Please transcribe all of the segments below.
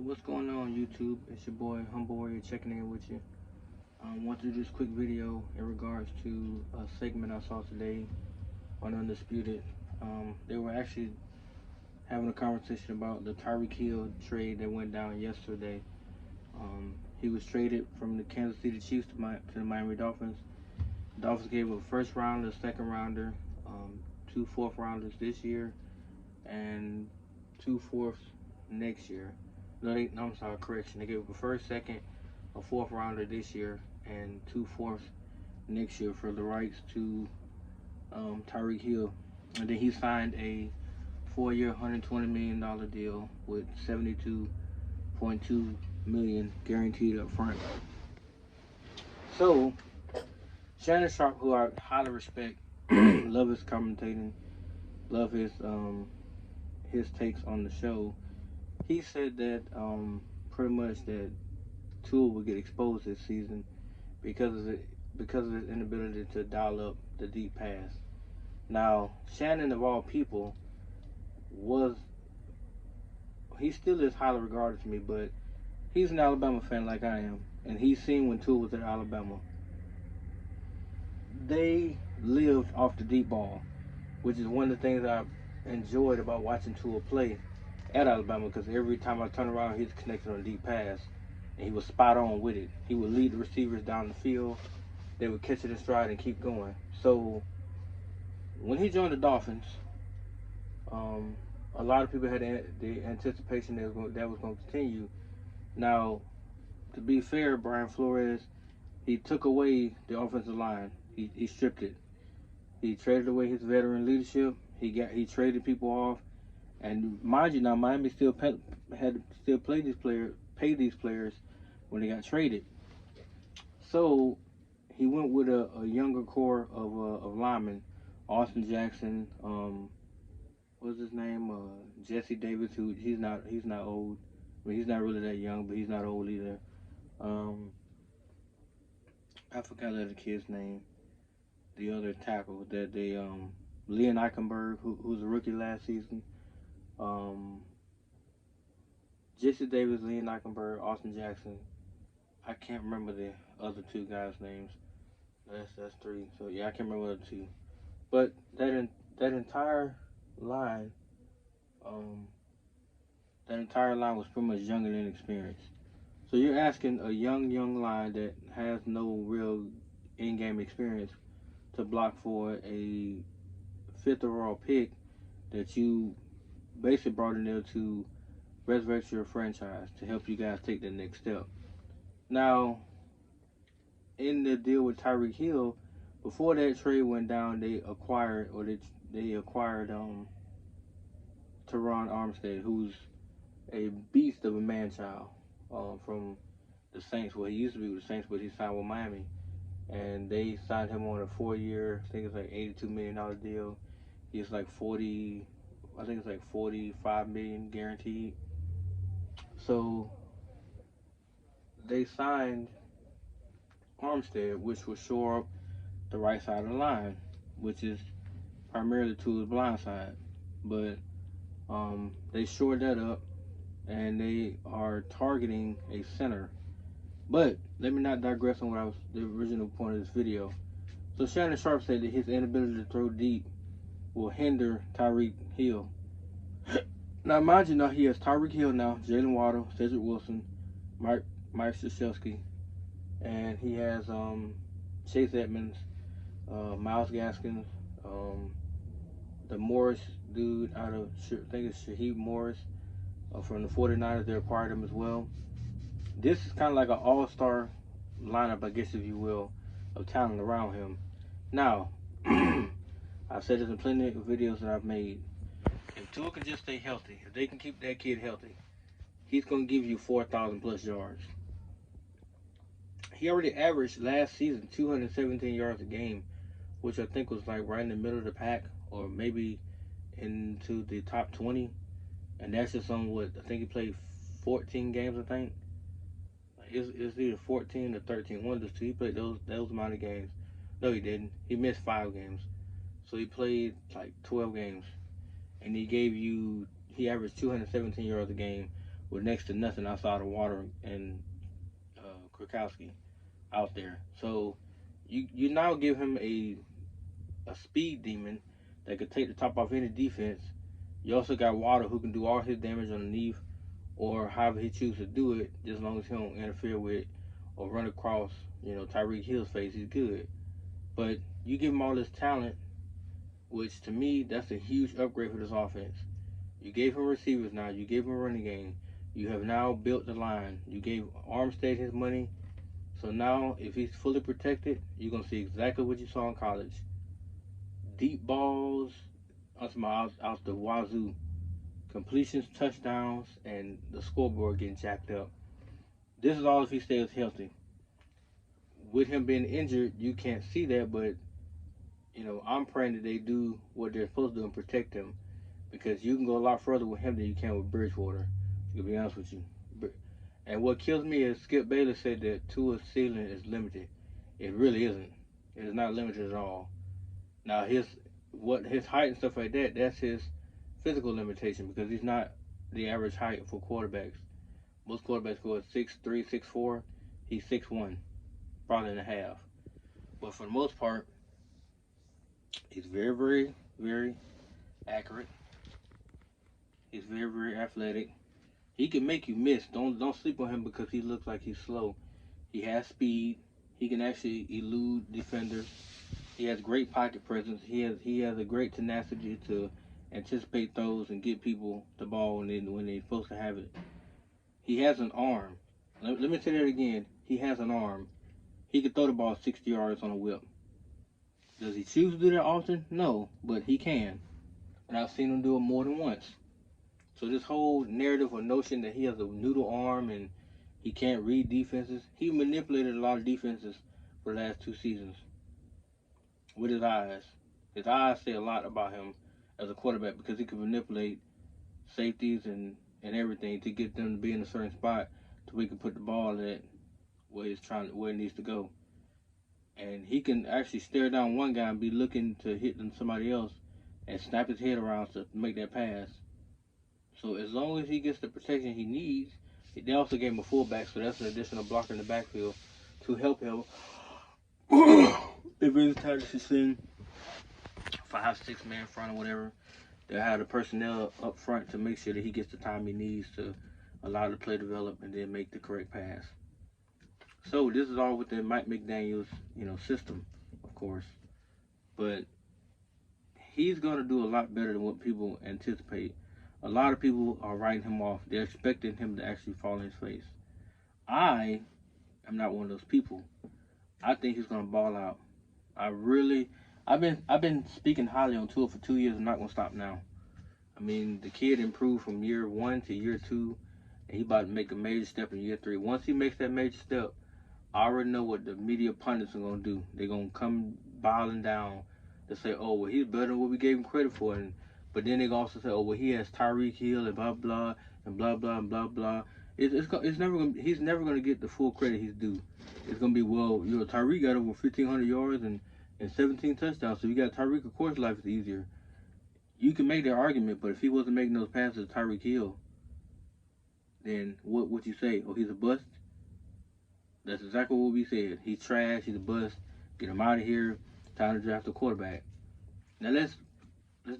What's going on, YouTube? It's your boy Humble Warrior checking in with you. I want to do this quick video in regards to a segment I saw today on Undisputed. They were actually having a conversation about the Tyreek Hill trade that went down yesterday. He was traded from the Kansas City Chiefs to the Miami Dolphins. The Dolphins gave him a first rounder, a second rounder, two fourth rounders this year, and two fourths next year. No, I'm sorry, correction. They gave him a first, second, a fourth rounder this year, and two fourths next year for the rights to Tyreek Hill. And then he signed a 4-year, $120 million deal with $72.2 million guaranteed up front. So, Shannon Sharp, who I highly respect, love his commentating, love his takes on the show. He said that pretty much that Tua will get exposed this season because of his inability to dial up the deep pass. Now, Shannon, of all people, he still is highly regarded to me, but he's an Alabama fan like I am, and he's seen when Tua was at Alabama. They lived off the deep ball, which is one of the things I enjoyed about watching Tua play at Alabama, because every time I turn around, he's connected on a deep pass, and he was spot on with it. He would lead the receivers down the field. They would catch it in stride and keep going. So when he joined the Dolphins, a lot of people had the anticipation that was going to continue. Now, to be fair, Brian Flores, he took away the offensive line. He stripped it. He traded away his veteran leadership. He traded people off. And mind you, now Miami still paid these players when they got traded. So he went with a younger core of linemen, Austin Jackson, what's his name, Jesse Davis, who he's not old. I mean, he's not really that young, but he's not old either. I forgot the other kid's name, the other tackle that they Leon Eichenberg, who's a rookie last season. Jesse Davis, Leon Eichenberg, Austin Jackson. I can't remember the other two guys' names. That's three. So yeah, I can't remember the other two. But that entire line, was pretty much young and inexperienced. So you're asking a young line that has no real in-game experience to block for a fifth overall pick that you basically brought in there to resurrect your franchise, to help you guys take the next step. Now, in the deal with Tyreek Hill, before that trade went down, they acquired Teron Armstead, who's a beast of a man-child from the Saints. Well, he used to be with the Saints, but he signed with Miami, and they signed him on a 4-year, I think it's like $82 million deal. He's like 40. I think it's like $45 million guaranteed. So they signed Armstead, which will shore up the right side of the line, which is primarily Tua's blind side. But they shored that up, and they are targeting a center. But let me not digress on the original point of this video. So Shannon Sharp said that his inability to throw deep will hinder Tyreek Hill. Now, mind you, now he has Tyreek Hill now, Jalen Waddle, Cedric Wilson, Mike Krzyzewski, and he has Chase Edmonds, Myles Gaskins, the Morris dude out of, I think it's Shaheed Morris from the 49ers. They acquired him as well. This is kind of like an all-star lineup, I guess, if you will, of talent around him. Now, I've said this in plenty of videos that I've made. If Tua can just stay healthy, if they can keep that kid healthy, he's going to give you 4,000 plus yards. He already averaged last season 217 yards a game, which I think was like right in the middle of the pack, or maybe into the top 20. And that's just on what, I think he played 14 games, I think. It's either 14 or 13. One of those two. He played those amount of games. No, he didn't. He missed 5 games. So he played like 12 games. And he averaged 217 yards a game with next to nothing outside of water and Krakowski out there. So you now give him a speed demon that could take the top off any defense. You also got Water who can do all his damage underneath or however he chooses to do it, just as long as he don't interfere with or run across, Tyreek Hill's face, he's good. But you give him all this talent, which to me, that's a huge upgrade for this offense. You gave him receivers now, you gave him a running game. You have now built the line. You gave Armstead his money. So now, if he's fully protected, you're going to see exactly what you saw in college. Deep balls out the wazoo. Completions, touchdowns, and the scoreboard getting jacked up. This is all if he stays healthy. With him being injured, you can't see that, but I'm praying that they do what they're supposed to do and protect him, because you can go a lot further with him than you can with Bridgewater, to be honest with you. And what kills me is Skip Bayless said that Tua's ceiling is limited. It really isn't. It is not limited at all. Now his height and stuff like that, that's his physical limitation, because he's not the average height for quarterbacks. Most quarterbacks go at 6'3", 6'4". He's 6'1", probably and a half. But for the most part, he's very, very, very accurate. He's very, very athletic. He can make you miss. Don't sleep on him because he looks like he's slow. He has speed. He can actually elude defenders. He has great pocket presence. He has a great tenacity to anticipate throws and get people the ball when they're supposed to have it. He has an arm. Let me say that again. He has an arm. He can throw the ball 60 yards on a whip. Does he choose to do that often? No, but he can. And I've seen him do it more than once. So this whole narrative or notion that he has a noodle arm and he can't read defenses, he manipulated a lot of defenses for the last 2 seasons with his eyes. His eyes say a lot about him as a quarterback, because he can manipulate safeties and everything to get them to be in a certain spot so we can put the ball at where it needs to go. And he can actually stare down one guy and be looking to hit somebody else and snap his head around to make that pass. So as long as he gets the protection he needs, they also gave him a fullback, so that's an additional blocker in the backfield to help him. If it's time to send 5-6 man front or whatever, they'll have the personnel up front to make sure that he gets the time he needs to allow the play to develop and then make the correct pass. So this is all within Mike McDaniel's, system, of course. But he's going to do a lot better than what people anticipate. A lot of people are writing him off. They're expecting him to actually fall in his face. I am not one of those people. I think he's going to ball out. I've been speaking highly on Tua for 2 years. I'm not going to stop now. I mean, the kid improved from year 1 to year 2, and he about to make a major step in year 3. Once he makes that major step, I already know what the media pundits are going to do. They're going to come boiling down to say, oh, well, he's better than what we gave him credit for. But then they can also say, oh, well, he has Tyreek Hill and blah, blah, and blah, blah, and blah, blah. He's never going to get the full credit he's due. It's going to be, well, Tyreek got over 1,500 yards and 17 touchdowns, so you got Tyreek, of course life is easier. You can make that argument, but if he wasn't making those passes to Tyreek Hill, then what would you say? Oh, he's a bust? That's exactly what we said. He's trash, he's a bust, get him out of here, time to draft a quarterback. Now let's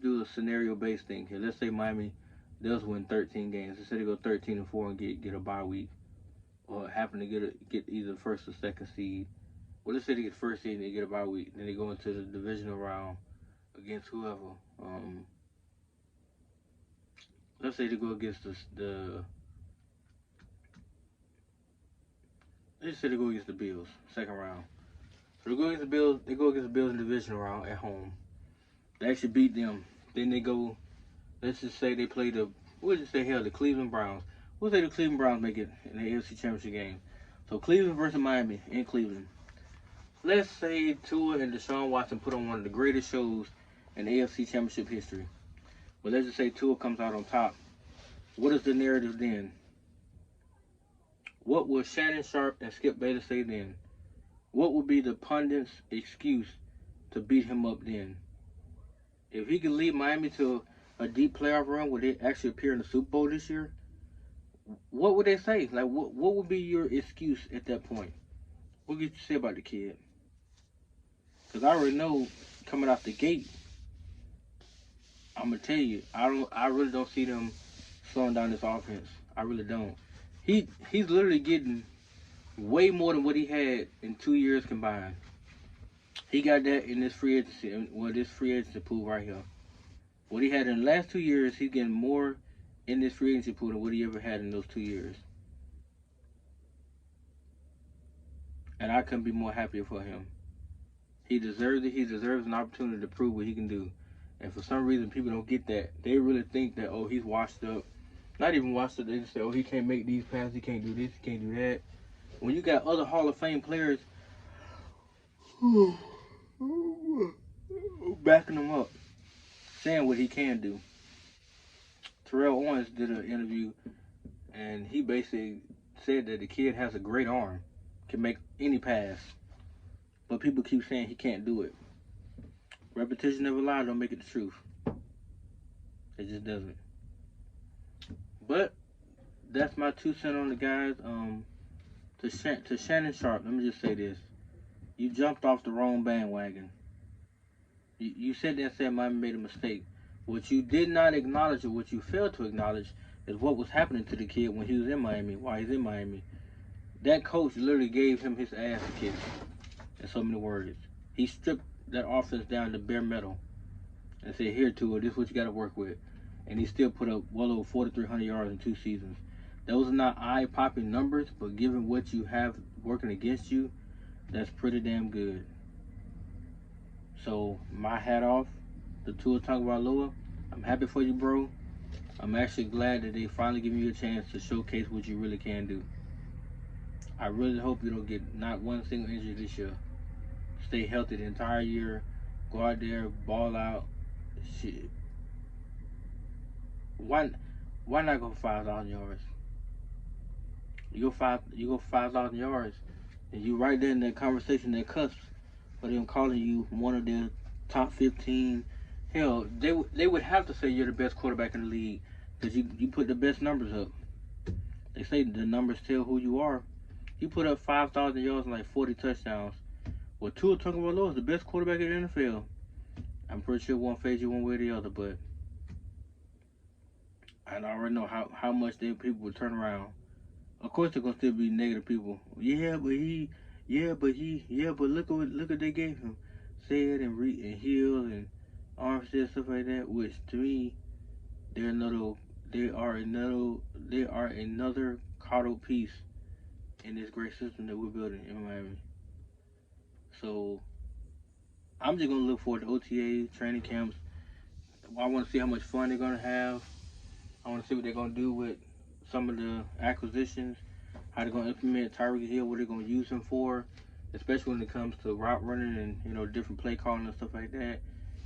do a scenario-based thing here. Let's say Miami does win 13 games. Let's say they go 13-4 and get a bye week, or happen to get either first or second seed. Well, let's say they get first seed and they get a bye week. Then they go into the divisional round against whoever. Let's say they go against let's say they go against the Bills, second round. So they go against the Bills. They go against the Bills in the divisional round at home. They actually beat them. Then they go. Let's just say they play the Cleveland Browns. We'll say the Cleveland Browns make it in the AFC Championship game. So Cleveland versus Miami in Cleveland. Let's say Tua and Deshaun Watson put on one of the greatest shows in AFC Championship history. But let's just say Tua comes out on top. What is the narrative then? What will Shannon Sharp and Skip Bayless say then? What would be the pundits' excuse to beat him up then? If he can lead Miami to a deep playoff run where they actually appear in the Super Bowl this year, what would they say? Like, what would be your excuse at that point? What could you say about the kid? Because I already know coming out the gate, I'm gonna tell you, I really don't see them slowing down this offense. I really don't. He's literally getting way more than what he had in 2 years combined. He got that in this free agency. Well, this free agency pool right here. What he had in the last 2 years, he's getting more in this free agency pool than what he ever had in those 2 years. And I couldn't be more happier for him. He deserves it. He deserves an opportunity to prove what he can do. And for some reason, people don't get that. They really think that, oh, he's washed up. Not even washed up. They just say, oh, he can't make these passes. He can't do this. He can't do that. When you got other Hall of Fame players backing him up, saying what he can do. Terrell Owens did an interview, and he basically said that the kid has a great arm, can make any pass. But people keep saying he can't do it. Repetition never lies, don't make it the truth. It just doesn't. But that's my 2 cents on the guys. To Shannon Sharp, let me just say this. You jumped off the wrong bandwagon. You said that said Miami made a mistake. What you did not acknowledge, or what you failed to acknowledge, is what was happening to the kid when he was in Miami, while he's in Miami. That coach literally gave him his ass kicked, in so many words. He stripped that offense down to bare metal and said, here, Tua, this is what you got to work with. And he still put up well over 4,300 yards in 2 seasons. Those are not eye-popping numbers, but given what you have working against you, that's pretty damn good. So, my hat off to Tua Tagovailoa. I'm happy for you, bro. I'm actually glad that they finally give you a chance to showcase what you really can do. I really hope you don't get not one single injury this year. Stay healthy the entire year. Go out there, ball out. Shit. Why not go 5,000 yards? You go 5,000 yards, and you right there in that conversation, that cusp, for them calling you one of their top 15. Hell, they would have to say you're the best quarterback in the league because you put the best numbers up. They say the numbers tell who you are. You put up 5,000 yards and like 40 touchdowns. Well, Tua Tagovailoa is the best quarterback in the NFL. I'm pretty sure it won't phase you one way or the other, but I already know how much people would turn around. Of course, there's gonna still be negative people. Yeah, but look what they gave him. Said and Hill and Armstead, stuff like that. Which to me, they are another coddled piece in this great system that we're building in Miami. So I'm just gonna look forward to OTA training camps. I want to see how much fun they're gonna have. I want to see what they're gonna do with some of the acquisitions, how they're going to implement Tyreek Hill, what they're going to use him for, especially when it comes to route running and different play calling and stuff like that.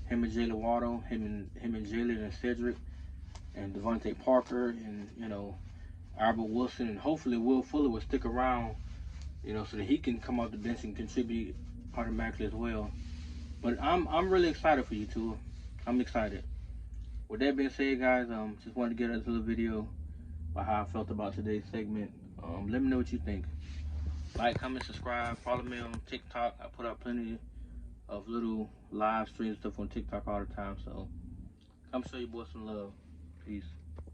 Him and Jalen Waddle, him and Jalen and Cedric, and Devontae Parker, and Albert Wilson, and hopefully Will Fuller will stick around, so that he can come off the bench and contribute automatically as well. But I'm really excited for you two. I'm excited. With that being said, guys, just wanted to get this little video about how I felt about today's segment. Let me know what you think. Like, comment, subscribe, follow me on TikTok. I put out plenty of little live stream stuff on TikTok all the time, so come show your boys some love. Peace.